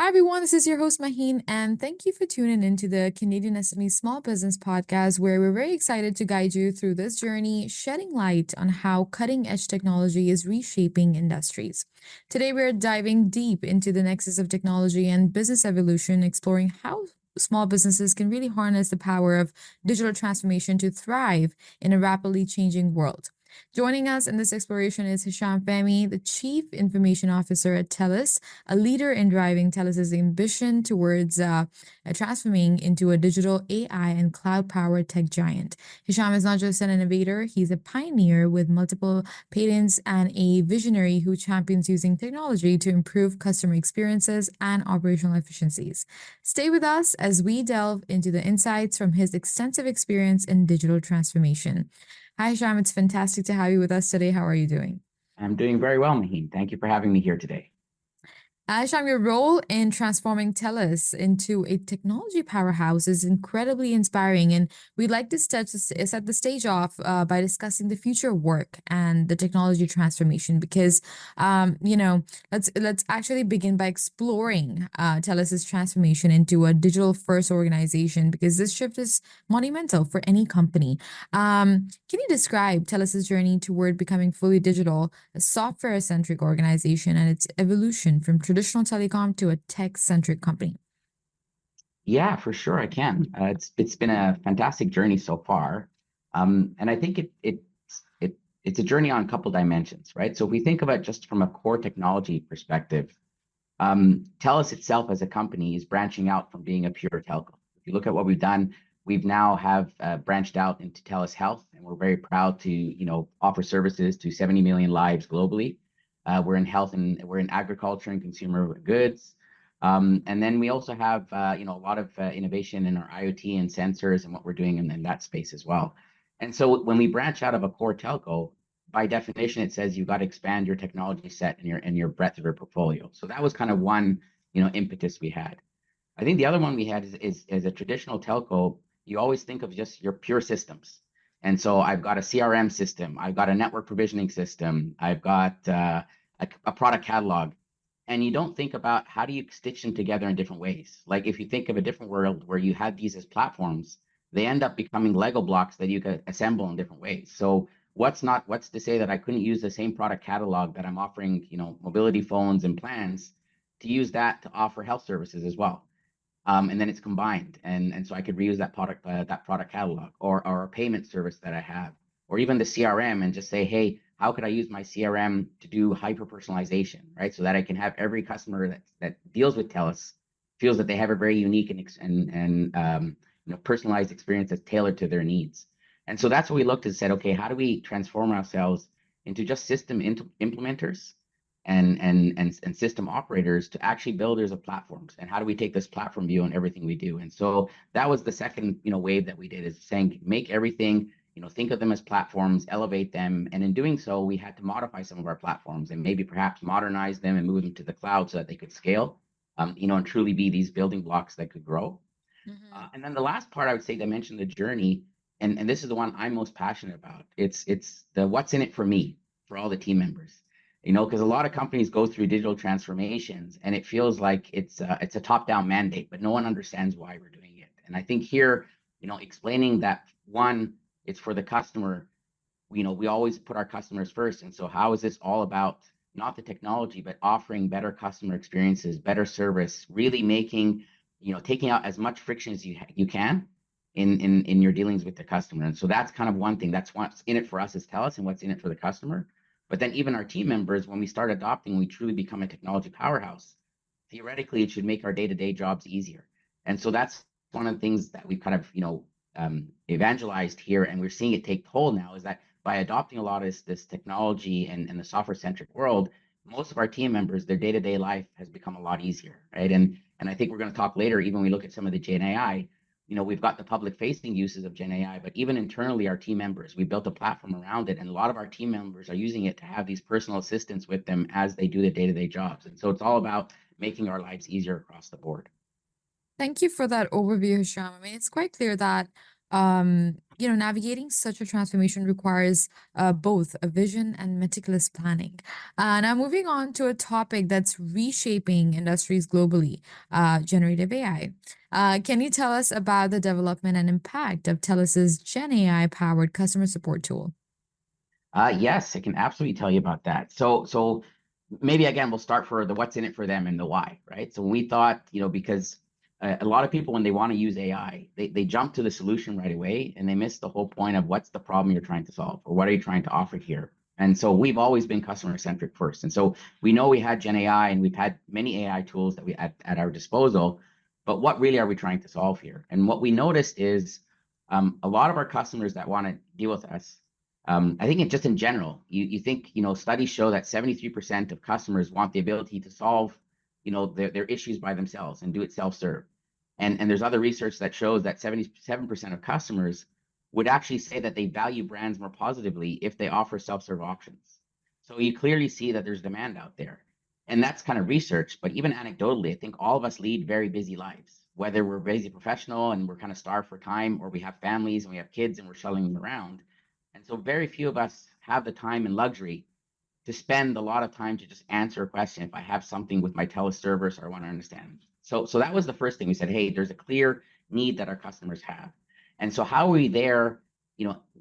Hi, everyone. This is your host, Maheen, and thank you for tuning into the Canadian SME Small Business Podcast, where we're very excited to guide you through this journey, shedding light on how cutting edge technology is reshaping industries. Today, we're diving deep into the nexus of technology and business evolution, exploring how small businesses can really harness the power of digital transformation to thrive in a rapidly changing world. Joining us in this exploration is Hesham Fahmy, the Chief Information Officer at TELUS, a leader in driving TELUS's ambition towards transforming into a digital AI and cloud-powered tech giant. Hisham is not just an innovator, he's a pioneer with multiple patents and a visionary who champions using technology to improve customer experiences and operational efficiencies. Stay with us as we delve into the insights from his extensive experience in digital transformation. Hi, Hisham. It's fantastic to have you with us today. How are you doing? I'm doing very well, Maheen. Thank you for having me here today. Hisham, your role in transforming TELUS into a technology powerhouse is incredibly inspiring, and we'd like to set the stage off by discussing the future of work and the technology transformation. Because, let's actually begin by exploring TELUS's transformation into a digital-first organization, because this shift is monumental for any company. Can you describe TELUS's journey toward becoming fully digital, a software-centric organization, and its evolution from traditional telecom to a tech-centric company? Yeah, for sure, I can. It's been a fantastic journey so far, and I think it's a journey on a couple dimensions, right? So if we think about just from a core technology perspective, TELUS itself as a company is branching out from being a pure telco. If you look at what we've done, we've now have branched out into TELUS Health, and we're very proud to offer services to 70 million lives globally. We're in health and we're in agriculture and consumer goods. And then we also have, a lot of innovation in our IoT and sensors and what we're doing in that space as well. And so when we branch out of a core telco, by definition, it says you've got to expand your technology set and your breadth of your portfolio. So that was kind of one, impetus we had. I think the other one we had is as a traditional telco, you always think of just your pure systems. And so I've got a CRM system, I've got a network provisioning system, I've got a product catalog, and you don't think about how do you stitch them together in different ways. Like if you think of a different world where you had these as platforms, they end up becoming Lego blocks that you could assemble in different ways. So what's to say that I couldn't use the same product catalog that I'm offering, mobility phones and plans, to use that to offer health services as well. And then it's combined, and so I could reuse that product catalog or a payment service that I have, or even the CRM, and just say, hey, how could I use my CRM to do hyper personalization, right? So that I can have every customer that deals with TELUS feels that they have a very unique and personalized experience that's tailored to their needs. And so that's what we looked and said, okay, how do we transform ourselves into just system implementers and system operators to actually builders of platforms, and how do we take this platform view on everything we do? And so that was the second wave that we did, is saying make everything, think of them as platforms, elevate them, and in doing so we had to modify some of our platforms and maybe perhaps modernize them and move them to the cloud so that they could scale, and truly be these building blocks that could grow. And then the last part I would say to mention the journey, and this is the one I'm most passionate about. It's the what's in it for me, for all the team members. Because a lot of companies go through digital transformations and it feels like it's a top-down mandate, but no one understands why we're doing it. And I think here, explaining that, one, it's for the customer. We always put our customers first. And so how is this all about not the technology, but offering better customer experiences, better service, really making, taking out as much friction as you can in your dealings with the customer. And so that's kind of one thing. That's what's in it for us as TELUS and what's in it for the customer. But then even our team members, when we start adopting, we truly become a technology powerhouse. Theoretically, it should make our day-to-day jobs easier. And so that's one of the things that we've kind of, evangelized here, and we're seeing it take hold now, is that by adopting a lot of this technology and the software-centric world, most of our team members, their day-to-day life has become a lot easier, right? And I think we're going to talk later, even when we look at some of the Gen AI, we've got the public-facing uses of Gen AI, but even internally, our team members, we built a platform around it, and a lot of our team members are using it to have these personal assistants with them as they do the day-to-day jobs. And so it's all about making our lives easier across the board. Thank you for that overview, Hisham. I mean, it's quite clear that navigating such a transformation requires both a vision and meticulous planning. Now, moving on to a topic that's reshaping industries globally, generative AI. Can you tell us about the development and impact of TELUS's Gen AI powered customer support tool? Yes, I can absolutely tell you about that. So maybe again, we'll start for the what's in it for them and the why, right? So when we thought, because a lot of people, when they want to use AI, they jump to the solution right away and they miss the whole point of what's the problem you're trying to solve or what are you trying to offer here. And so we've always been customer centric first. And so we know we had Gen AI and we've had many AI tools that we at our disposal, but what really are we trying to solve here? And what we noticed is a lot of our customers that want to deal with us, I think just in general, you think, studies show that 73% of customers want the ability to solve, their issues by themselves and do it self-serve. And there's other research that shows that 77% of customers would actually say that they value brands more positively if they offer self-serve options. So you clearly see that there's demand out there. And that's kind of research, but even anecdotally, I think all of us lead very busy lives, whether we're busy professional and we're kind of starved for time, or we have families and we have kids and we're shuttling them around. And so very few of us have the time and luxury to spend a lot of time to just answer a question if I have something with my TELUS service or I want to understand. So that was the first thing we said, hey, there's a clear need that our customers have. And so how are we there,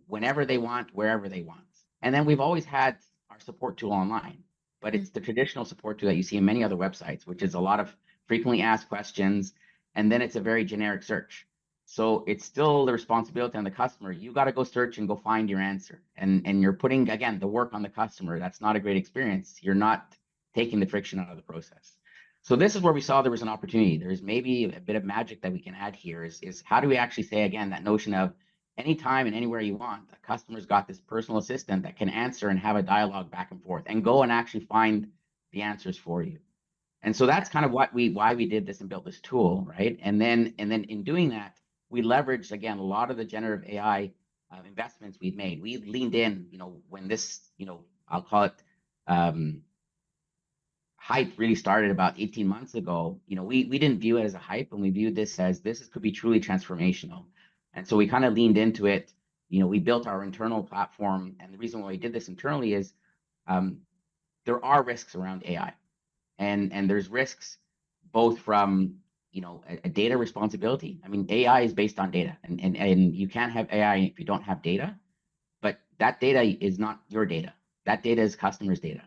whenever they want, wherever they want? And then we've always had our support tool online, but it's the traditional support tool that you see in many other websites, which is a lot of frequently asked questions, and then it's a very generic search. So it's still the responsibility on the customer. You got to go search and go find your answer. And you're putting, again, the work on the customer. That's not a great experience. You're not taking the friction out of the process. So this is where we saw there was an opportunity. There's maybe a bit of magic that we can add here is how do we actually say, again, that notion of anytime and anywhere you want, a customer's got this personal assistant that can answer and have a dialogue back and forth and go and actually find the answers for you. And so that's kind of why we did this and built this tool, right? And then in doing that, we leveraged, again, a lot of the generative AI investments we've made. We leaned in, when this, I'll call it hype really started about 18 months ago. We didn't view it as a hype, and we viewed this as this could be truly transformational. And so we kind of leaned into it. We built our internal platform. And the reason why we did this internally is there are risks around AI. And there's risks both from a data responsibility. I mean, AI is based on data, and you can't have AI if you don't have data. But that data is not your data. That data is customers' data,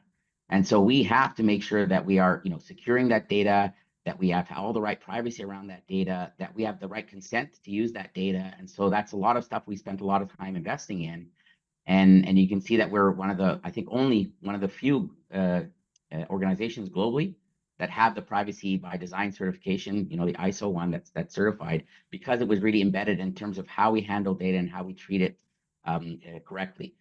and so we have to make sure that we are securing that data, that we have all the right privacy around that data, that we have the right consent to use that data. And so that's a lot of stuff we spent a lot of time investing in, and you can see that we're I think only one of the few organizations globally that have the privacy by design certification, the ISO one that's certified, because it was really embedded in terms of how we handle data and how we treat it correctly.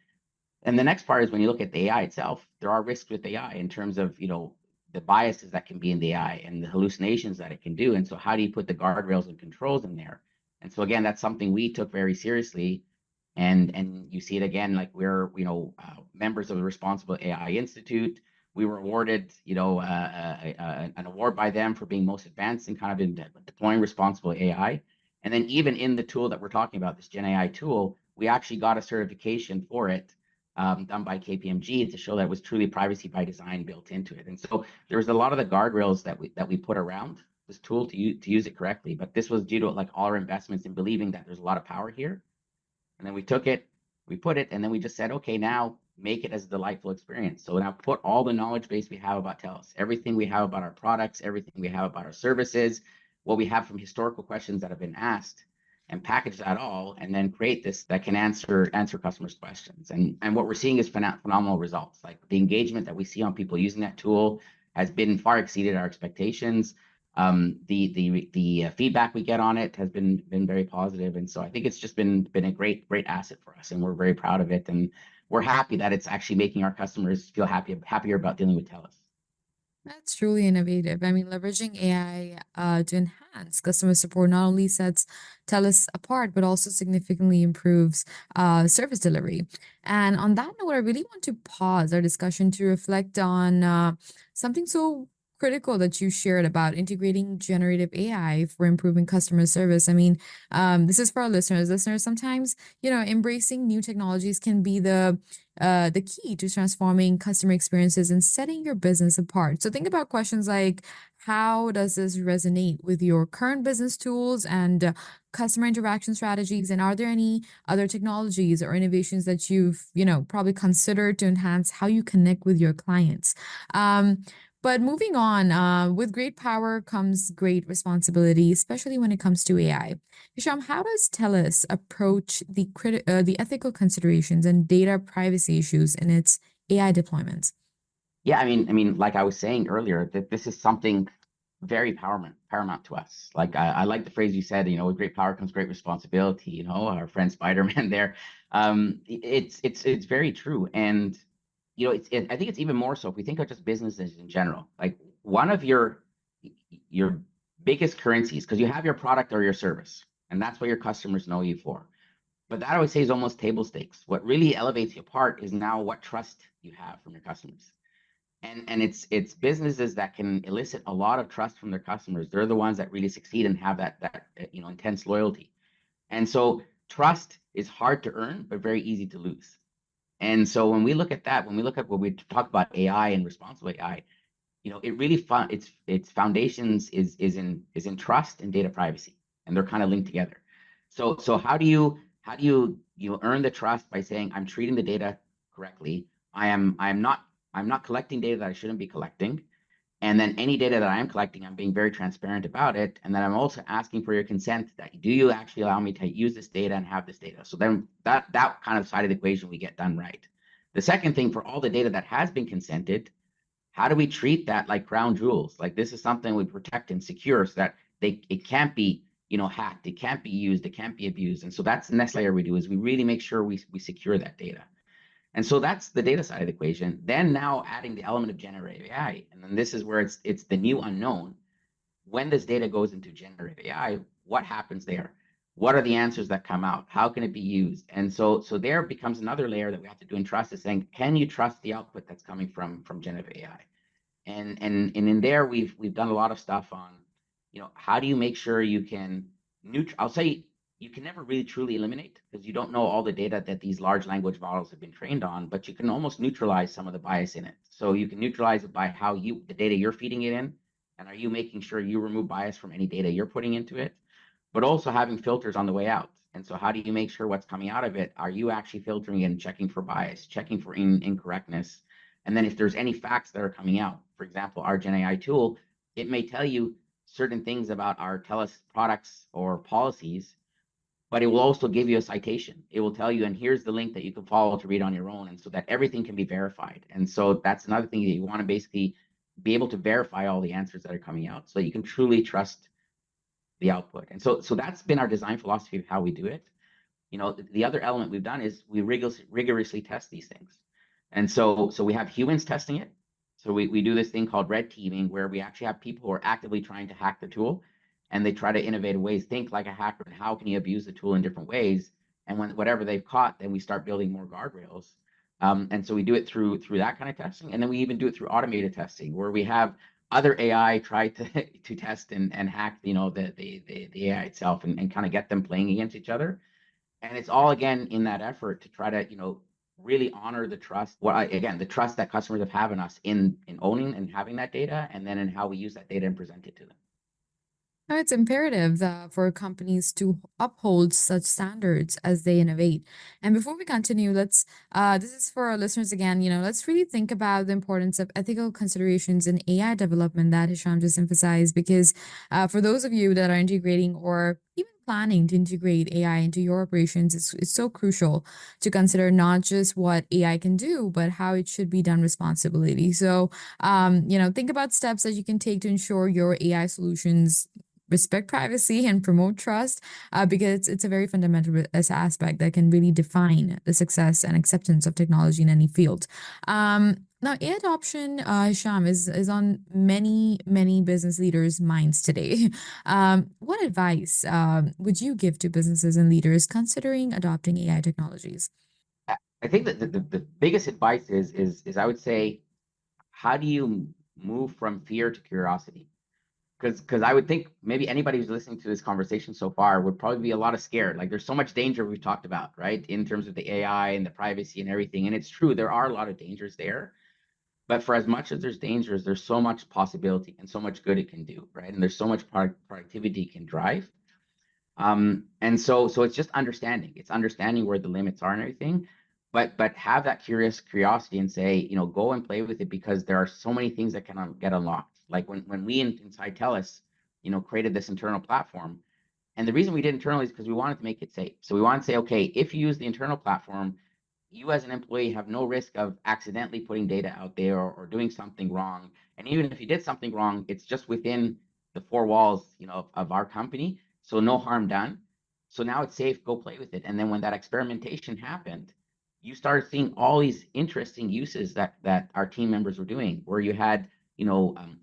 And the next part is when you look at the AI itself, there are risks with AI in terms of the biases that can be in the AI and the hallucinations that it can do. And so how do you put the guardrails and controls in there? And so again, that's something we took very seriously. And you see it again, like we're members of the Responsible AI Institute. We were awarded, an award by them for being most advanced in kind of in deploying responsible AI. And then even in the tool that we're talking about, this Gen AI tool, we actually got a certification for it done by KPMG to show that it was truly privacy by design built into it. And so there's a lot of the guardrails that we put around this tool to use it correctly. But this was due to like all our investments in believing that there's a lot of power here. And then we took it, we put it, and then we just said, okay, now make it as a delightful experience. So now put all the knowledge base we have about TELUS, everything we have about our products, everything we have about our services, what we have from historical questions that have been asked, and package that all, and then create this that can answer customers' questions. And what we're seeing is phenomenal results. Like the engagement that we see on people using that tool has been far exceeded our expectations. The feedback we get on it has been very positive, and so I think it's just been a great asset for us, and we're very proud of it, and we're happy that it's actually making our customers feel happier about dealing with TELUS. That's truly innovative. I mean, leveraging AI to enhance customer support not only sets TELUS apart, but also significantly improves service delivery. And on that note, I really want to pause our discussion to reflect on something so critical that you shared about integrating generative AI for improving customer service. I mean, this is for our listeners. Listeners, sometimes, embracing new technologies can be the key to transforming customer experiences and setting your business apart. So think about questions like, how does this resonate with your current business tools and customer interaction strategies? And are there any other technologies or innovations that you've, probably considered to enhance how you connect with your clients? But moving on, with great power comes great responsibility, especially when it comes to AI. Hisham, how does TELUS approach the ethical considerations and data privacy issues in its AI deployments? Yeah, I mean, like I was saying earlier, that this is something very paramount to us. Like I like the phrase you said, with great power comes great responsibility. Our friend Spider-Man there. It's very true, and I think it's even more so if we think of just businesses in general. Like one of your biggest currencies, because you have your product or your service, and that's what your customers know you for. But that I would say is almost table stakes. What really elevates you apart is now what trust you have from your customers. And it's businesses that can elicit a lot of trust from their customers. They're the ones that really succeed and have that intense loyalty. And so trust is hard to earn, but very easy to lose. And so when we look at that, when we look at what we talk about AI and responsible AI, it really its foundations is in trust and data privacy, and they're kind of linked together. So how do you earn the trust by saying I'm treating the data correctly? I'm not collecting data that I shouldn't be collecting. And then any data that I am collecting, I'm being very transparent about it. And then I'm also asking for your consent that do you actually allow me to use this data and have this data? So then that kind of side of the equation we get done right. The second thing, for all the data that has been consented, how do we treat that like crown jewels? Like this is something we protect and secure so that it can't be hacked, it can't be used, it can't be abused. And so that's the next layer we do is we really make sure we secure that data. And so that's the data side of the equation. Then now adding the element of generative AI, and then this is where it's the new unknown. When this data goes into generative AI, what happens there? What are the answers that come out? How can it be used? And so there becomes another layer that we have to do in trust, is saying, can you trust the output that's coming from generative AI? And in there we've done a lot of stuff on, how do you make sure you can I'll say you can never really truly eliminate, because you don't know all the data that these large language models have been trained on, but you can almost neutralize some of the bias in it. So you can neutralize it by how the data you're feeding it in, and are you making sure you remove bias from any data you're putting into it, but also having filters on the way out. And so how do you make sure what's coming out of it, are you actually filtering and checking for bias, checking for incorrectness? And then if there's any facts that are coming out, for example, our Gen AI tool, it may tell you certain things about our TELUS products or policies, but it will also give you a citation. It will tell you, and here's the link that you can follow to read on your own, and so that everything can be verified. And so that's another thing that you want to basically be able to verify all the answers that are coming out so that you can truly trust the output. And so that's been our design philosophy of how we do it. The other element we've done is we rigorously test these things. And so we have humans testing it. So we do this thing called red teaming, where we actually have people who are actively trying to hack the tool, and they try to innovate ways, think like a hacker, and how can you abuse the tool in different ways? And when whatever they've caught, then we start building more guardrails. And so we do it through that kind of testing, and then we even do it through automated testing, where we have other AI try to test and hack the AI itself, and kind of get them playing against each other. And it's all again in that effort to try to really honor the trust. Again, the trust that customers have in us in owning and having that data, and then in how we use that data and present it to them. No, it's imperative for companies to uphold such standards as they innovate. And before we continue, this is for our listeners again, let's really think about the importance of ethical considerations in AI development that Hisham just emphasized, because for those of you that are integrating or even planning to integrate AI into your operations, it's so crucial to consider not just what AI can do, but how it should be done responsibly. So, think about steps that you can take to ensure your AI solutions respect privacy and promote trust, because it's a very fundamental aspect that can really define the success and acceptance of technology in any field. Now, AI adoption, Hisham, is on many business leaders' minds today. What advice would you give to businesses and leaders considering adopting AI technologies? I think that the biggest advice is I would say, how do you move from fear to curiosity. Because I would think maybe anybody who's listening to this conversation so far would probably be a lot of scared. Like there's so much danger we've talked about, right? In terms of the AI and the privacy and everything. And it's true, there are a lot of dangers there. But for as much as there's dangers, there's so much possibility and so much good it can do, right? And there's so much productivity it can drive. And so it's just understanding. It's understanding where the limits are and everything. But have that curiosity and say, go and play with it, because there are so many things that can get unlocked. Like when we inside TELUS, created this internal platform. And the reason we did internally is because we wanted to make it safe. So we wanted to say, okay, if you use the internal platform, you as an employee have no risk of accidentally putting data out there, or doing something wrong. And even if you did something wrong, it's just within the four walls, of our company. So no harm done. So now it's safe, go play with it. And then when that experimentation happened, you started seeing all these interesting uses that our team members were doing, where you had,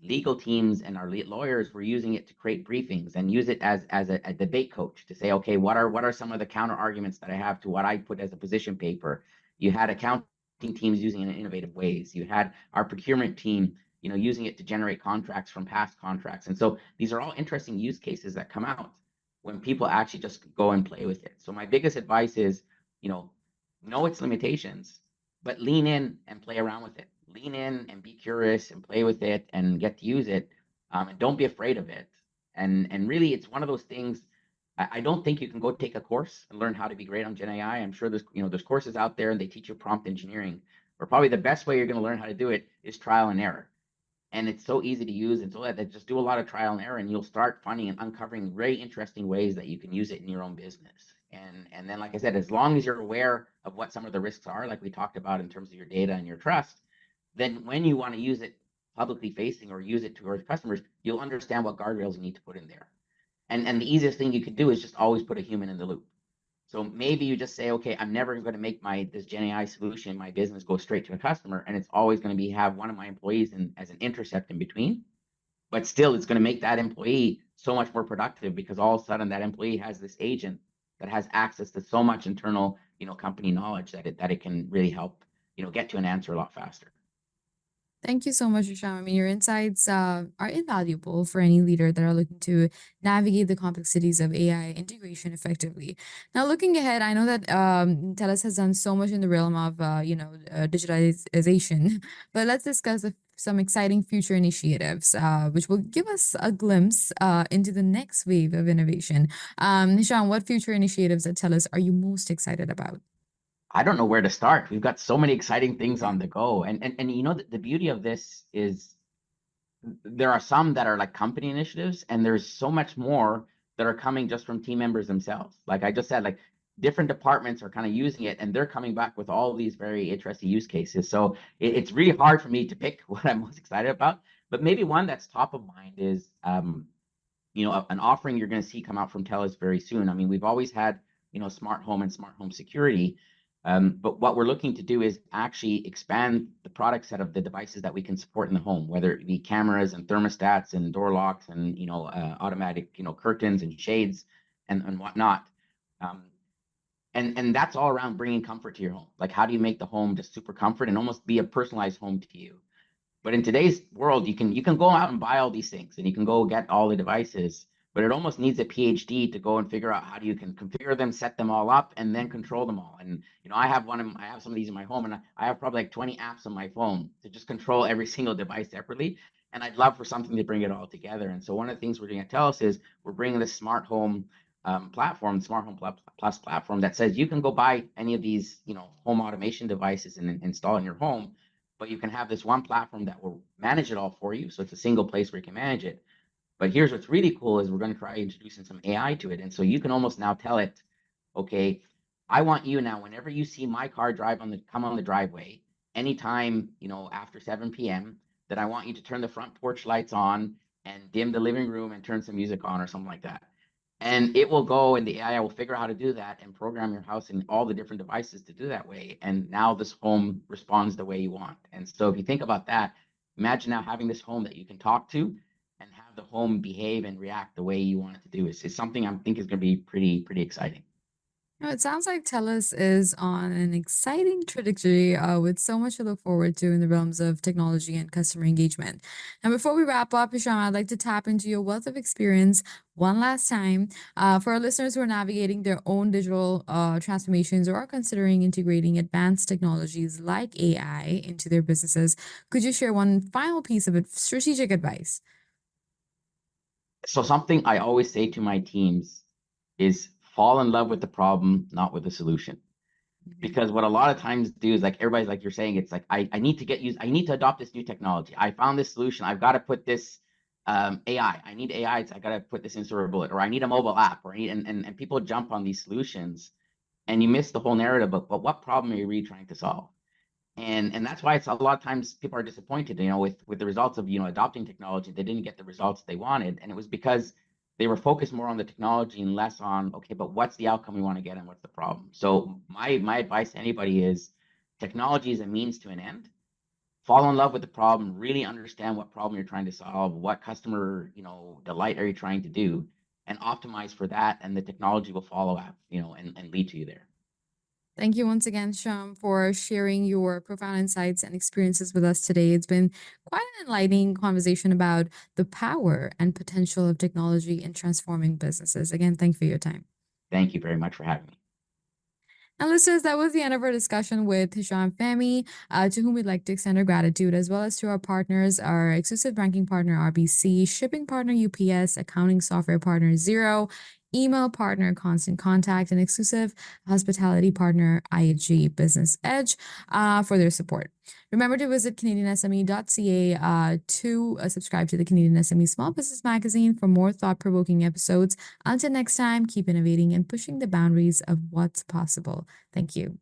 legal teams and our lawyers were using it to create briefings and use it as a debate coach to say, okay, what are some of the counter arguments that I have to what I put as a position paper. You had accounting teams using it in innovative ways. You had our procurement team, using it to generate contracts from past contracts. And so these are all interesting use cases that come out when people actually just go and play with it. So my biggest advice is, know its limitations, but lean in and play around with it. Lean in and be curious and play with it and get to use it. And don't be afraid of it. And really, it's one of those things. I don't think you can go take a course and learn how to be great on Gen AI. I'm sure there's courses out there and they teach you prompt engineering, or probably the best way you're going to learn how to do it is trial and error. And it's so easy to use, and so that just do a lot of trial and error, and you'll start finding and uncovering very interesting ways that you can use it in your own business. And then, like I said, as long as you're aware of what some of the risks are, like we talked about in terms of your data and your trust, then when you want to use it publicly facing or use it towards customers, you'll understand what guardrails you need to put in there. And the easiest thing you can do is just always put a human in the loop. So maybe you just say, okay, I'm never going to make this Gen AI solution, my business, go straight to a customer, and it's always going to be have one of my employees as an intercept in between. But still, it's going to make that employee so much more productive, because all of a sudden that employee has this agent that has access to so much internal, company knowledge that it can really help, get to an answer a lot faster. Thank you so much, Hesham. I mean, your insights are invaluable for any leader that are looking to navigate the complexities of AI integration effectively. Now, looking ahead, I know that TELUS has done so much in the realm of, digitalization, but let's discuss some exciting future initiatives, which will give us a glimpse into the next wave of innovation. Hesham, what future initiatives at TELUS are you most excited about? I don't know where to start. We've got so many exciting things on the go. And the beauty of this is there are some that are like company initiatives, and there's so much more that are coming just from team members themselves. Like I just said, like different departments are kind of using it, and they're coming back with all of these very interesting use cases. So it's really hard for me to pick what I'm most excited about. But maybe one that's top of mind is an offering you're going to see come out from TELUS very soon. I mean, we've always had, smart home and smart home security. But what we're looking to do is actually expand the product set of the devices that we can support in the home, whether it be cameras and thermostats and door locks and, automatic, curtains and shades and whatnot. And that's all around bringing comfort to your home. Like, how do you make the home just super comfort and almost be a personalized home to you? But in today's world, you can go out and buy all these things, and you can go get all the devices, but it almost needs a PhD to go and figure out how you can configure them, set them all up, and then control them all. And I have some of these in my home, and I have probably like 20 apps on my phone to just control every single device separately. And I'd love for something to bring it all together. And so one of the things we're doing at TELUS is we're bringing this smart home platform, smart home plus platform, that says you can go buy any of these, home automation devices and install in your home, but you can have this one platform that will manage it all for you. So it's a single place where you can manage it. But here's what's really cool is we're going to try introducing some AI to it. And so you can almost now tell it, okay, I want you now, whenever you see my car come on the driveway, anytime, after 7 p.m., that I want you to turn the front porch lights on and dim the living room and turn some music on or something like that. And it will go, and the AI will figure out how to do that and program your house and all the different devices to do that way. And now this home responds the way you want. And so if you think about that, imagine now having this home that you can talk to and have the home behave and react the way you want it to do. It's something I think is going to be pretty exciting. It sounds like TELUS is on an exciting trajectory with so much to look forward to in the realms of technology and customer engagement. And before we wrap up, Hisham, I'd like to tap into your wealth of experience one last time for our listeners who are navigating their own digital transformations or are considering integrating advanced technologies like AI into their businesses. Could you share one final piece of strategic advice? So something I always say to my teams is fall in love with the problem, not with the solution. Mhm. Because what a lot of times do is like everybody's like you're saying, it's like I need to get used, I need to adopt this new technology. I found this solution. I've got to put this AI. I need AI. I got to put this in silver bullet, or I need a mobile app, or I need, and people jump on these solutions and you miss the whole narrative. But what problem are you really trying to solve? And that's why it's a lot of times people are disappointed, with the results of adopting technology. They didn't get the results they wanted, and it was because they were focused more on the technology and less on, okay, but what's the outcome we want to get and what's the problem. So my advice to anybody is technology is a means to an end. Fall in love with the problem, really understand what problem you're trying to solve, what customer delight are you trying to do, and optimize for that, and the technology will follow up, and lead to you there. Thank you once again, Sham, for sharing your profound insights and experiences with us today. It's been quite an enlightening conversation about the power and potential of technology in transforming businesses. Again, thank you for your time. Thank you very much for having me. And listeners, that was the end of our discussion with Hesham Fahmy, to whom we'd like to extend our gratitude, as well as to our partners, our exclusive banking partner, RBC, shipping partner, UPS, accounting software partner, Zero, email partner, Constant Contact, and exclusive hospitality partner, IHG Business Edge, for their support. Remember to visit CanadianSME.ca to subscribe to the Canadian SME Small Business Magazine for more thought provoking episodes. Until next time, keep innovating and pushing the boundaries of what's possible. Thank you.